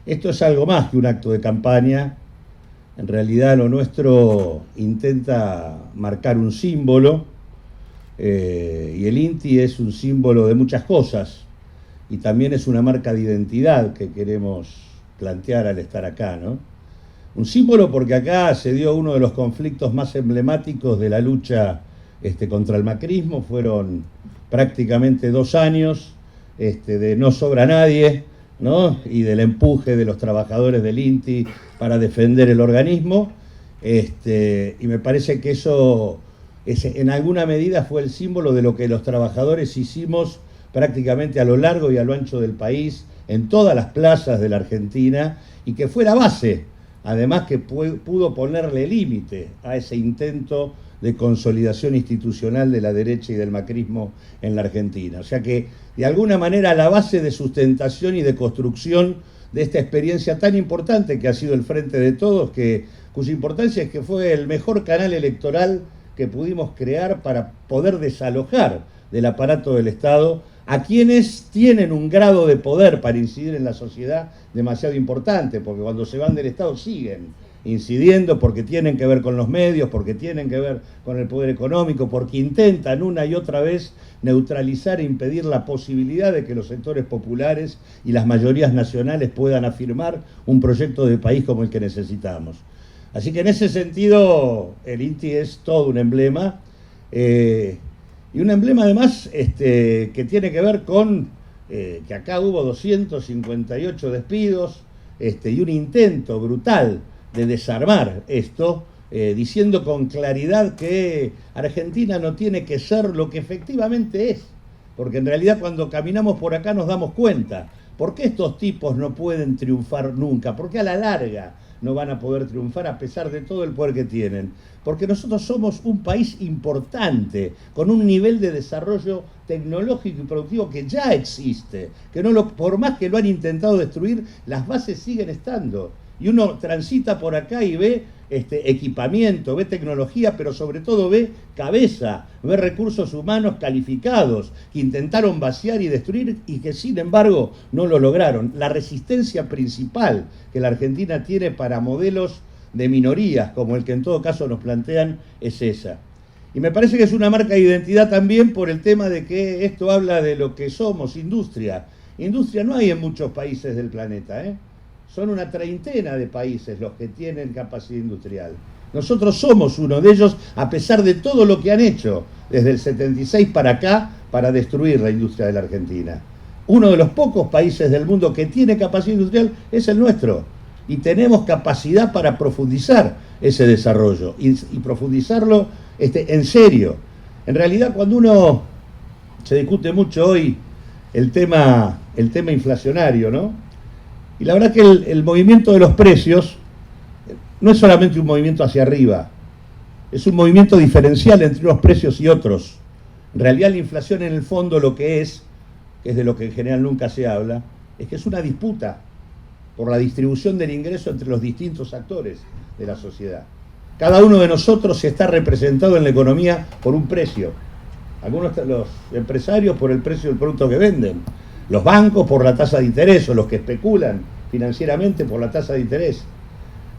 Esto es algo más que un acto de campaña. En realidad lo nuestro intenta marcar un símbolo, y el INTI es un símbolo de muchas cosas, y también es una marca de identidad que queremos plantear al estar acá, ¿no? Un símbolo porque acá se dio uno de los conflictos más emblemáticos de la lucha contra el macrismo. Fueron prácticamente 2 años de no sobra nadie, ¿no? Y del empuje de los trabajadores del INTI para defender el organismo, y me parece que eso en alguna medida fue el símbolo de lo que los trabajadores hicimos prácticamente a lo largo y a lo ancho del país, en todas las plazas de la Argentina, y que fue la base, además, que pudo ponerle límite a ese intento de consolidación institucional de la derecha y del macrismo en la Argentina. O sea que, de alguna manera, la base de sustentación y de construcción de esta experiencia tan importante que ha sido el Frente de Todos, cuya importancia es que fue el mejor canal electoral que pudimos crear para poder desalojar del aparato del Estado a quienes tienen un grado de poder para incidir en la sociedad demasiado importante, porque cuando se van del Estado siguen incidiendo, porque tienen que ver con los medios, porque tienen que ver con el poder económico, porque intentan una y otra vez neutralizar e impedir la posibilidad de que los sectores populares y las mayorías nacionales puedan afirmar un proyecto de país como el que necesitamos. Así que en ese sentido el INTI es todo un emblema, y un emblema además que tiene que ver con que acá hubo 258 despidos y un intento brutal de desarmar esto, diciendo con claridad que Argentina no tiene que ser lo que efectivamente es, porque en realidad cuando caminamos por acá nos damos cuenta, ¿por qué estos tipos no pueden triunfar nunca? ¿Por qué a la larga no van a poder triunfar a pesar de todo el poder que tienen? Porque nosotros somos un país importante, con un nivel de desarrollo tecnológico y productivo que ya existe, que por más que lo han intentado destruir, las bases siguen estando. Y uno transita por acá y ve equipamiento, ve tecnología, pero sobre todo ve cabeza, ve recursos humanos calificados que intentaron vaciar y destruir y que sin embargo no lo lograron. La resistencia principal que la Argentina tiene para modelos de minorías, como el que en todo caso nos plantean, es esa. Y me parece que es una marca de identidad también por el tema de que esto habla de lo que somos, industria. Industria no hay en muchos países del planeta, Son una treintena de países los que tienen capacidad industrial. Nosotros somos uno de ellos, a pesar de todo lo que han hecho desde el 76 para acá para destruir la industria de la Argentina. Uno de los pocos países del mundo que tiene capacidad industrial es el nuestro. Y tenemos capacidad para profundizar ese desarrollo y profundizarlo en serio. En realidad, cuando uno se discute mucho hoy el tema inflacionario, ¿no? Y la verdad que el movimiento de los precios no es solamente un movimiento hacia arriba, es un movimiento diferencial entre unos precios y otros. En realidad la inflación en el fondo lo que es de lo que en general nunca se habla, es que es una disputa por la distribución del ingreso entre los distintos actores de la sociedad. Cada uno de nosotros está representado en la economía por un precio. Algunos, los empresarios, por el precio del producto que venden. Los bancos por la tasa de interés, o los que especulan financieramente por la tasa de interés.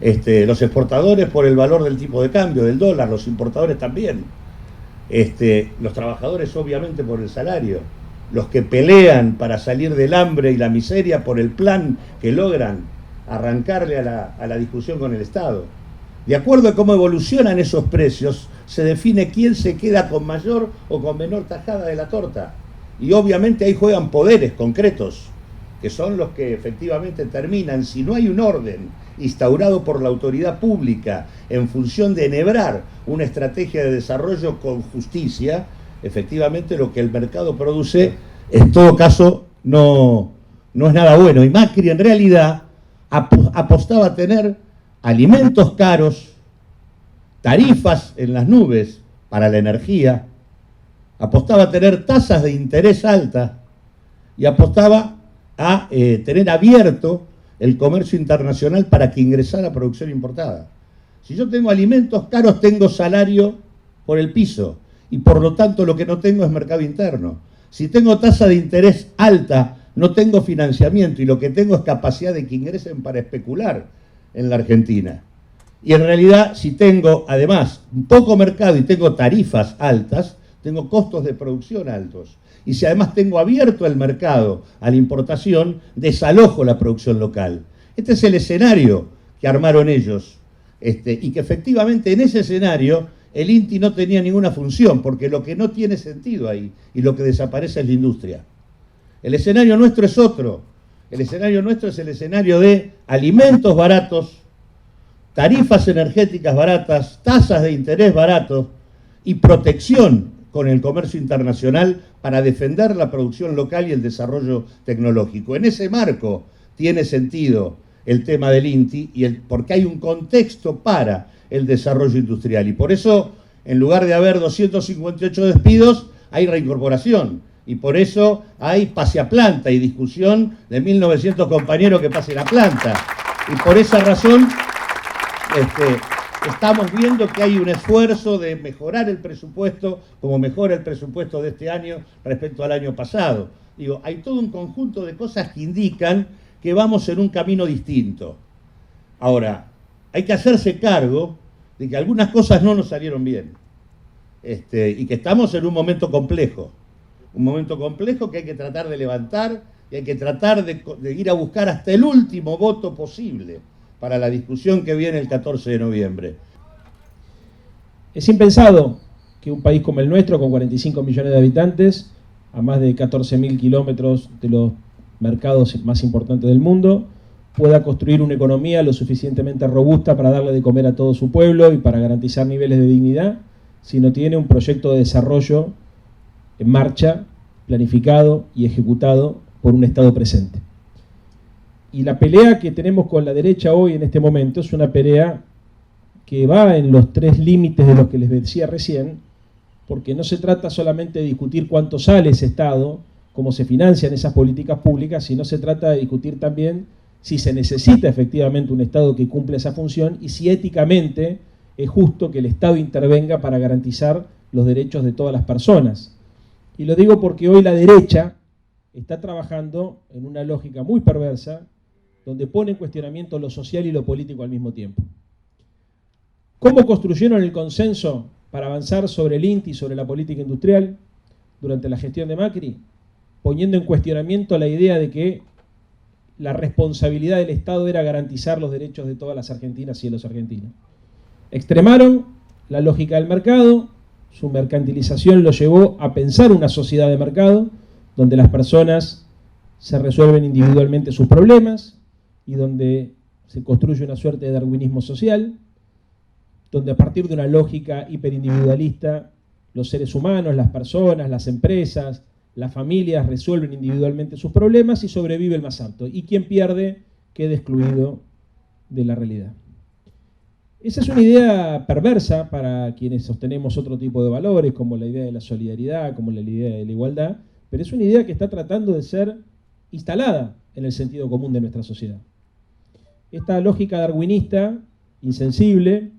Los exportadores por el valor del tipo de cambio, del dólar, los importadores también. Los trabajadores obviamente por el salario. Los que pelean para salir del hambre y la miseria por el plan que logran arrancarle a la discusión con el Estado. De acuerdo a cómo evolucionan esos precios, se define quién se queda con mayor o con menor tajada de la torta. Y obviamente ahí juegan poderes concretos, que son los que efectivamente terminan, si no hay un orden instaurado por la autoridad pública en función de enhebrar una estrategia de desarrollo con justicia, efectivamente lo que el mercado produce, en todo caso, no es nada bueno. Y Macri en realidad apostaba a tener alimentos caros, tarifas en las nubes para la energía, apostaba a tener tasas de interés altas y apostaba a tener abierto el comercio internacional para que ingresara producción importada. Si yo tengo alimentos caros, tengo salario por el piso y por lo tanto lo que no tengo es mercado interno. Si tengo tasa de interés alta, no tengo financiamiento y lo que tengo es capacidad de que ingresen para especular en la Argentina. Y en realidad, si tengo además un poco mercado y tengo tarifas altas, tengo costos de producción altos. Y si además tengo abierto el mercado a la importación, desalojo la producción local. Este es el escenario que armaron ellos. Y que efectivamente en ese escenario el INTI no tenía ninguna función, porque lo que no tiene sentido ahí y lo que desaparece es la industria. El escenario nuestro es otro. El escenario nuestro es el escenario de alimentos baratos, tarifas energéticas baratas, tasas de interés baratos y protección con el comercio internacional para defender la producción local y el desarrollo tecnológico. En ese marco tiene sentido el tema del INTI porque hay un contexto para el desarrollo industrial. Y por eso, en lugar de haber 258 despidos, hay reincorporación. Y por eso hay pase a planta y discusión de 1.900 compañeros que pasen a planta. Y por esa razón estamos viendo que hay un esfuerzo de mejorar el presupuesto, como mejora el presupuesto de este año respecto al año pasado. Digo, hay todo un conjunto de cosas que indican que vamos en un camino distinto. Ahora, hay que hacerse cargo de que algunas cosas no nos salieron bien y que estamos en un momento complejo que hay que tratar de levantar y hay que tratar de ir a buscar hasta el último voto posible para la discusión que viene el 14 de noviembre. Es impensado que un país como el nuestro, con 45 millones de habitantes, a más de 14.000 kilómetros de los mercados más importantes del mundo, pueda construir una economía lo suficientemente robusta para darle de comer a todo su pueblo y para garantizar niveles de dignidad, si no tiene un proyecto de desarrollo en marcha, planificado y ejecutado por un Estado presente. Y la pelea que tenemos con la derecha hoy en este momento es una pelea que va en los tres límites de los que les decía recién, porque no se trata solamente de discutir cuánto sale ese Estado, cómo se financian esas políticas públicas, sino se trata de discutir también si se necesita efectivamente un Estado que cumpla esa función y si éticamente es justo que el Estado intervenga para garantizar los derechos de todas las personas. Y lo digo porque hoy la derecha está trabajando en una lógica muy perversa, donde pone en cuestionamiento lo social y lo político al mismo tiempo. ¿Cómo construyeron el consenso para avanzar sobre el INTI y sobre la política industrial durante la gestión de Macri? Poniendo en cuestionamiento la idea de que la responsabilidad del Estado era garantizar los derechos de todas las argentinas y de los argentinos. Extremaron la lógica del mercado, su mercantilización lo llevó a pensar una sociedad de mercado, donde las personas se resuelven individualmente sus problemas y donde se construye una suerte de darwinismo social, donde a partir de una lógica hiperindividualista, los seres humanos, las personas, las empresas, las familias resuelven individualmente sus problemas y sobrevive el más apto. Y quien pierde queda excluido de la realidad. Esa es una idea perversa para quienes sostenemos otro tipo de valores, como la idea de la solidaridad, como la idea de la igualdad, pero es una idea que está tratando de ser instalada en el sentido común de nuestra sociedad. Esta lógica darwinista, insensible,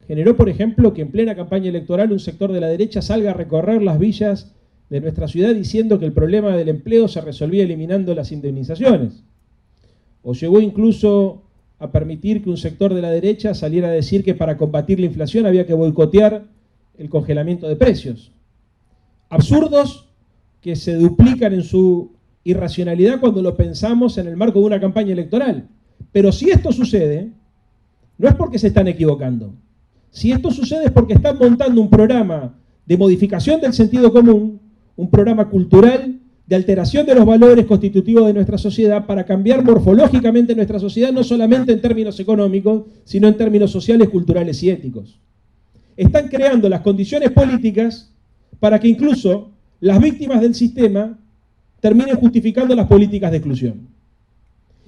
generó, por ejemplo, que en plena campaña electoral un sector de la derecha salga a recorrer las villas de nuestra ciudad diciendo que el problema del empleo se resolvía eliminando las indemnizaciones. O llegó incluso a permitir que un sector de la derecha saliera a decir que para combatir la inflación había que boicotear el congelamiento de precios. Absurdos que se duplican en su irracionalidad cuando lo pensamos en el marco de una campaña electoral. Pero si esto sucede, no es porque se están equivocando. Si esto sucede es porque están montando un programa de modificación del sentido común, un programa cultural de alteración de los valores constitutivos de nuestra sociedad para cambiar morfológicamente nuestra sociedad, no solamente en términos económicos, sino en términos sociales, culturales y éticos. Están creando las condiciones políticas para que incluso las víctimas del sistema terminen justificando las políticas de exclusión.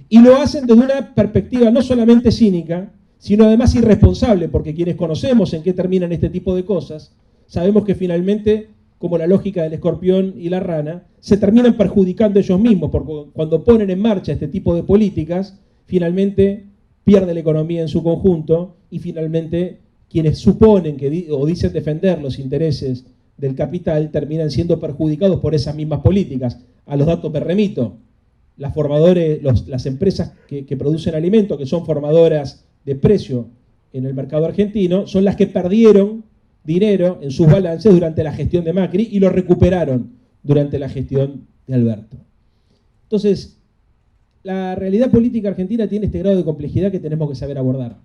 Y lo hacen desde una perspectiva no solamente cínica, sino además irresponsable, porque quienes conocemos en qué terminan este tipo de cosas, sabemos que finalmente, como la lógica del escorpión y la rana, se terminan perjudicando ellos mismos, porque cuando ponen en marcha este tipo de políticas, finalmente pierde la economía en su conjunto y finalmente quienes suponen que o dicen defender los intereses del capital terminan siendo perjudicados por esas mismas políticas. A los datos me remito. Las empresas que producen alimentos, que son formadoras de precio en el mercado argentino, son las que perdieron dinero en sus balances durante la gestión de Macri y lo recuperaron durante la gestión de Alberto. Entonces, la realidad política argentina tiene este grado de complejidad que tenemos que saber abordar.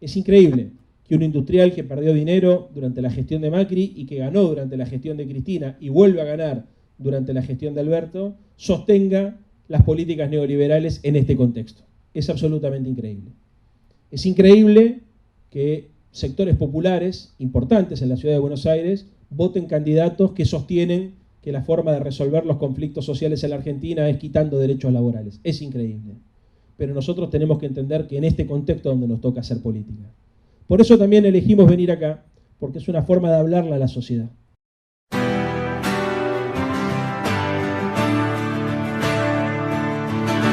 Es increíble que un industrial que perdió dinero durante la gestión de Macri y que ganó durante la gestión de Cristina y vuelve a ganar durante la gestión de Alberto, sostenga las políticas neoliberales en este contexto. Es absolutamente increíble. Es increíble que sectores populares importantes en la ciudad de Buenos Aires voten candidatos que sostienen que la forma de resolver los conflictos sociales en la Argentina es quitando derechos laborales. Es increíble. Pero nosotros tenemos que entender que en este contexto es donde nos toca hacer política. Por eso también elegimos venir acá, porque es una forma de hablarle a la sociedad.